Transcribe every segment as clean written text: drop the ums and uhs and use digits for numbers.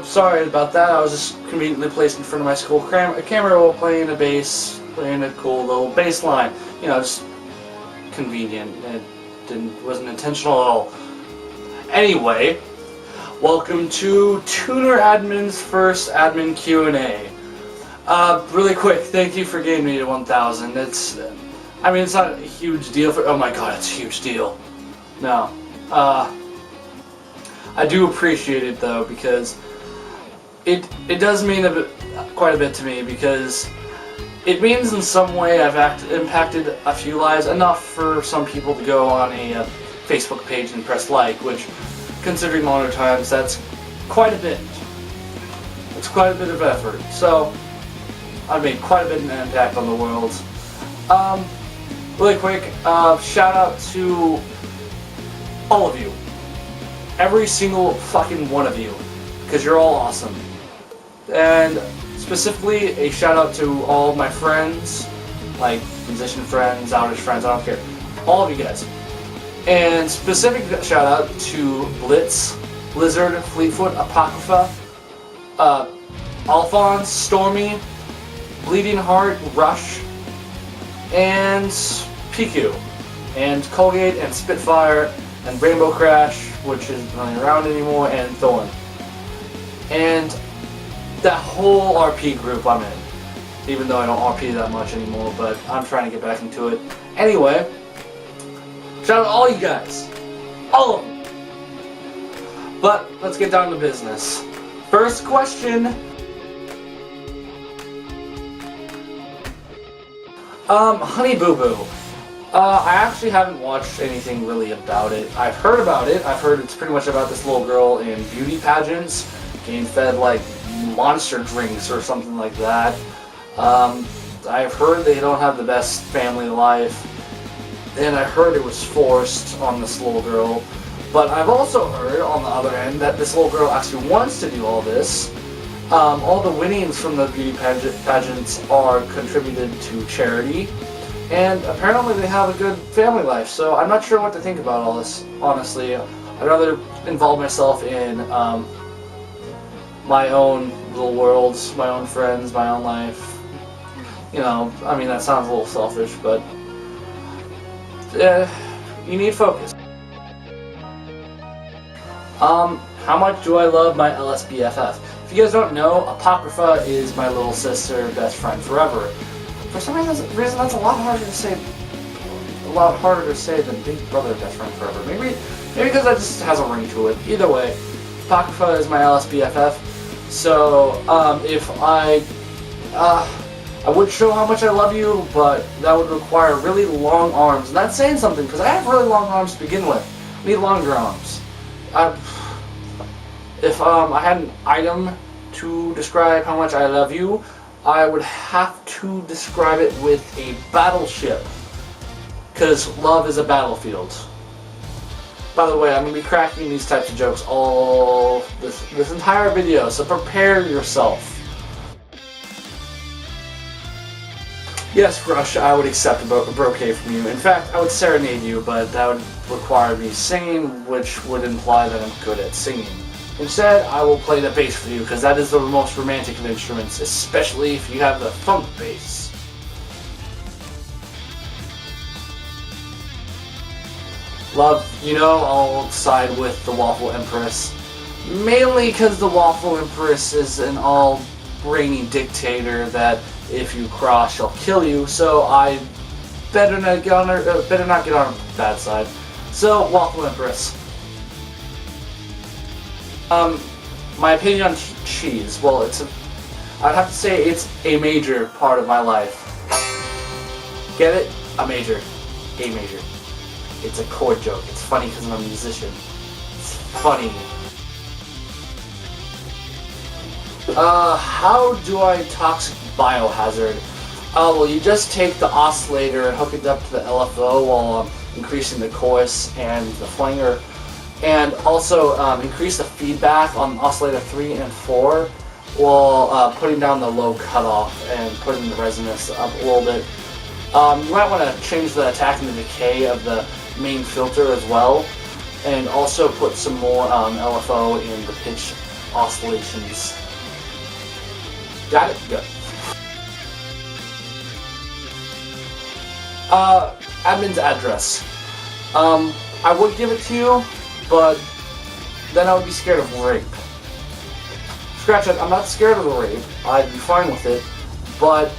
Sorry about that. I was just conveniently placed in front of my school camera while playing a bass, playing a cool little bass line. You know, just convenient. It wasn't intentional at all. Anyway, welcome to Tuner Admin's first admin Q&A. Really quick, thank you for getting me to 1,000. I mean, it's not a huge deal for. Oh my God, it's a huge deal. No. I do appreciate it though, because it does mean quite a bit to me, because it means in some way I've impacted a few lives, enough for some people to go on a Facebook page and press like, which, considering modern times, that's quite a bit. It's quite a bit of effort. So I've made quite a bit of an impact on the world. Really quick, shout out to all of you. Every single fucking one of you, because you're all awesome. And specifically a shout out to all my friends, like musician friends, artist friends, I don't care. All of you guys. And specific shout out to Blitz, Blizzard, Fleetfoot, Apocrypha, Alphonse, Stormy, Bleeding Heart, Rush, and PQ, and Colgate, and Spitfire, and Rainbow Crash, which isn't running around anymore, and Thorn. And that whole RP group I'm in. Even though I don't RP that much anymore, but I'm trying to get back into it. Anyway, shout out to all you guys. All of them. But let's get down to business. First question. Honey Boo Boo. I actually haven't watched anything really about it. I've heard about it. I've heard it's pretty much about this little girl in beauty pageants, getting fed like monster drinks or something like that. I've heard they don't have the best family life, and I heard it was forced on this little girl. But I've also heard, on the other end, that this little girl actually wants to do all this. All the winnings from the beauty pageants are contributed to charity. And apparently they have a good family life, so I'm not sure what to think about all this, honestly. I'd rather involve myself in my own little worlds, my own friends, my own life. You know, I mean, that sounds a little selfish, but you need focus. How much do I love my LSBFF? If you guys don't know, Apocrypha is my little sister, best friend forever. For some reason, that's a lot harder to say. A lot harder to say than Big Brother, best friend forever. Maybe because that just has a ring to it. Either way, Apocrypha is my LSBFF. So if I would show how much I love you, but that would require really long arms. And that's saying something, because I have really long arms to begin with. I need longer arms. If I had an item to describe how much I love you, I would have to describe it with a battleship, because love is a battlefield. By the way, I'm going to be cracking these types of jokes all this entire video, so prepare yourself. Yes, Rush, I would accept a bouquet from you. In fact, I would serenade you, but that would require me singing, which would imply that I'm good at singing. Instead, I will play the bass for you, because that is the most romantic of instruments, especially if you have the funk bass. Love, you know, I'll side with the Waffle Empress. Mainly because the Waffle Empress is an all-brainy dictator that if you cross, she'll kill you, so I better not get on her bad side. So, Waffle Empress. My opinion on cheese. Well, I'd have to say it's a major part of my life. Get it? A major. A major. It's a chord joke. It's funny because I'm a musician. It's funny. How do I toxic biohazard? Well, you just take the oscillator and hook it up to the LFO while increasing the chorus and the flanger. And also increase the feedback on oscillator 3 and 4 while putting down the low cutoff and putting the resonance up a little bit. You might want to change the attack and the decay of the main filter as well, and also put some more LFO in the pitch oscillations. Got it? Good. Admin's address. I would give it to you, but then I would be scared of rape. Scratch it, I'm not scared of the rape. I'd be fine with it, but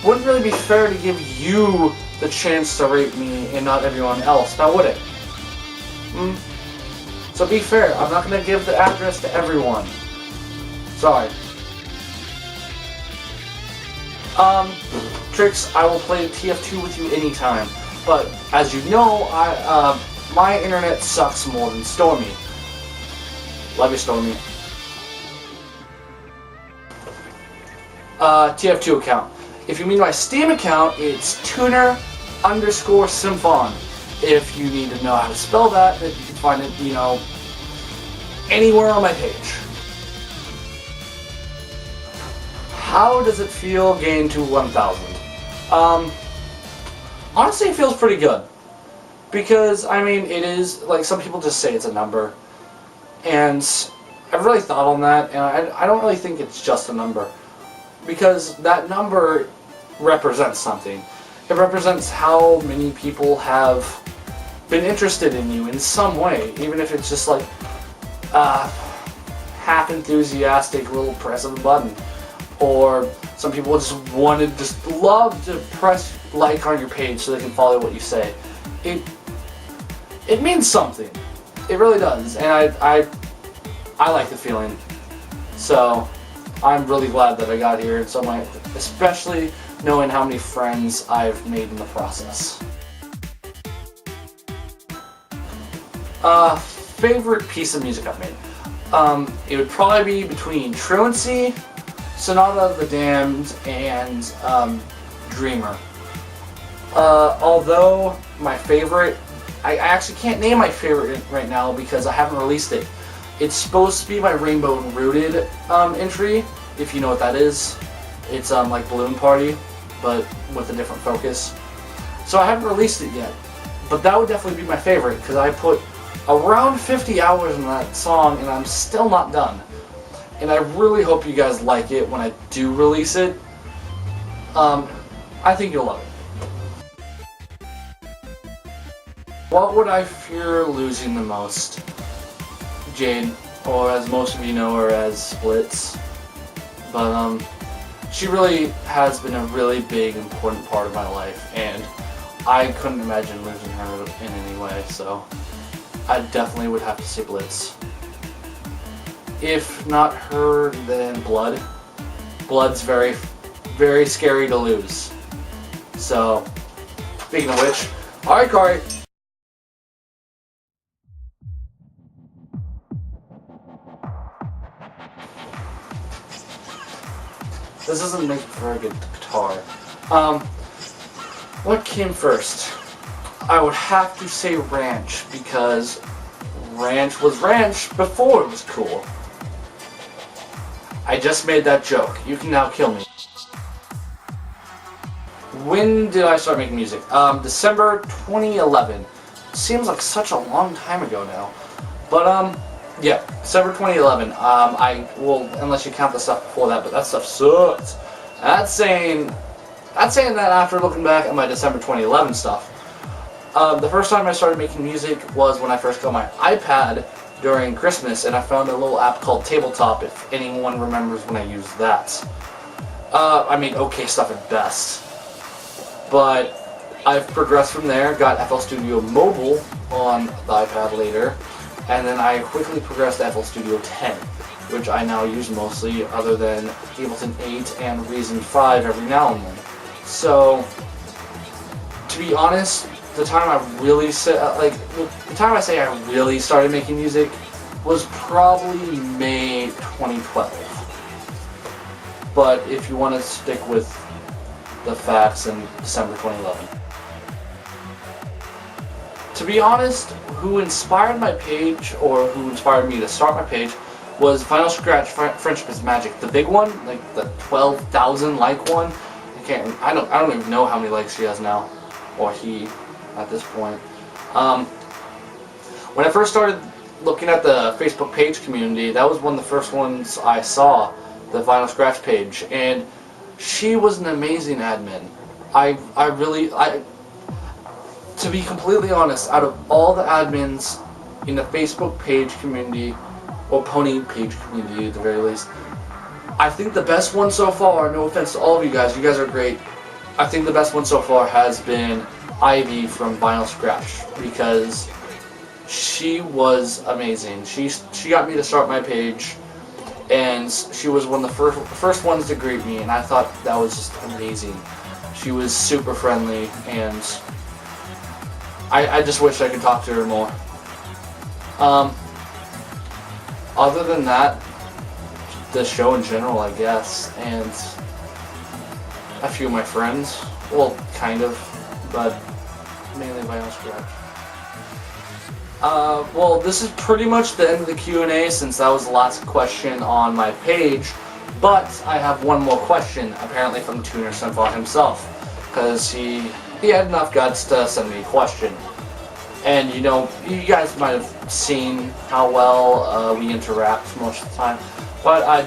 wouldn't really be fair to give you the chance to rape me and not everyone else, now would it? So be fair, I'm not going to give the address to everyone. Sorry. Tricks, I will play TF2 with you anytime, but as you know, my internet sucks more than Stormy. Love you, Stormy. TF2 account. If you mean my Steam account, it's Tuner Symphon. If you need to know how to spell that, then you can find it, you know, anywhere on my page. How does it feel getting to 1,000? Honestly, it feels pretty good. Because, I mean, it is, like, some people just say it's a number. And I've really thought on that, and I don't really think it's just a number. Because that number represents something. It represents how many people have been interested in you in some way, even if it's just like half enthusiastic little press of a button, or some people just love to press like on your page so they can follow what you say. It means something. It really does, and I like the feeling. So I'm really glad that I got here in some way, especially knowing how many friends I've made in the process. Favorite piece of music I've made? It would probably be between Truancy, Sonata of the Damned, and Dreamer. Although my favorite, I actually can't name my favorite right now because I haven't released it. It's supposed to be my Rainbow Rooted entry, if you know what that is. It's like Balloon Party, but with a different focus. So I haven't released it yet, but that would definitely be my favorite because I put around 50 hours in that song and I'm still not done. And I really hope you guys like it when I do release it. I think you'll love it. What would I fear losing the most? Jade, or as most of you know her as Splits. But she really has been a really big, important part of my life, and I couldn't imagine losing her in any way, so I definitely would have to say Blitz. If not her, then Blood. Blood's very, very scary to lose. So, speaking of which, alright, Corey. This doesn't make for a good guitar. What came first? I would have to say Ranch, because Ranch was Ranch before it was cool. I just made that joke. You can now kill me. When did I start making music? December 2011. Seems like such a long time ago now. But, yeah, December 2011. I will, unless you count the stuff before that, but that stuff sucks. That's saying that after looking back at my December 2011 stuff. The first time I started making music was when I first got my iPad during Christmas, and I found a little app called Tabletop, if anyone remembers when I used that. I made okay stuff at best. But I've progressed from there, got FL Studio Mobile on the iPad later, and then I quickly progressed to FL Studio 10, which I now use mostly, other than Ableton 8 and Reason 5 every now and then. So, to be honest, the time I really I say I really started making music was probably May 2012. But if you want to stick with the facts, in December 2011. To be honest, who inspired my page, or who inspired me to start my page, was Final Scratch Friendship is Magic, the big one, like the 12,000 like one. I don't even know how many likes she has now, or he, at this point. When I first started looking at the Facebook page community, that was one of the first ones I saw, the Vinyl Scratch page, and she was an amazing admin. To be completely honest, out of all the admins in the Facebook page community, or Pony page community at the very least, I think the best one so far, no offense to all of you guys are great, I think the best one so far has been Ivy from Vinyl Scratch, because she was amazing. She got me to start my page, and she was one of the first ones to greet me, and I thought that was just amazing. She was super friendly, and I just wish I could talk to her more. Other than that, the show in general, I guess, and a few of my friends. Well, kind of, but mainly Vinyl Scratch. Well, this is pretty much the end of the Q&A, since that was the last question on my page, but I have one more question, apparently from Tuner Symphon himself, because he had enough guts to send me a question. And you know, you guys might have seen how well we interact most of the time, but I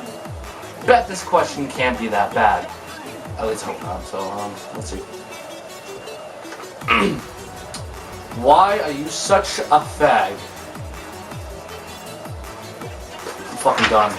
bet this question can't be that bad. At least I hope not, so let's see. Why are you such a fag? I'm fucking done.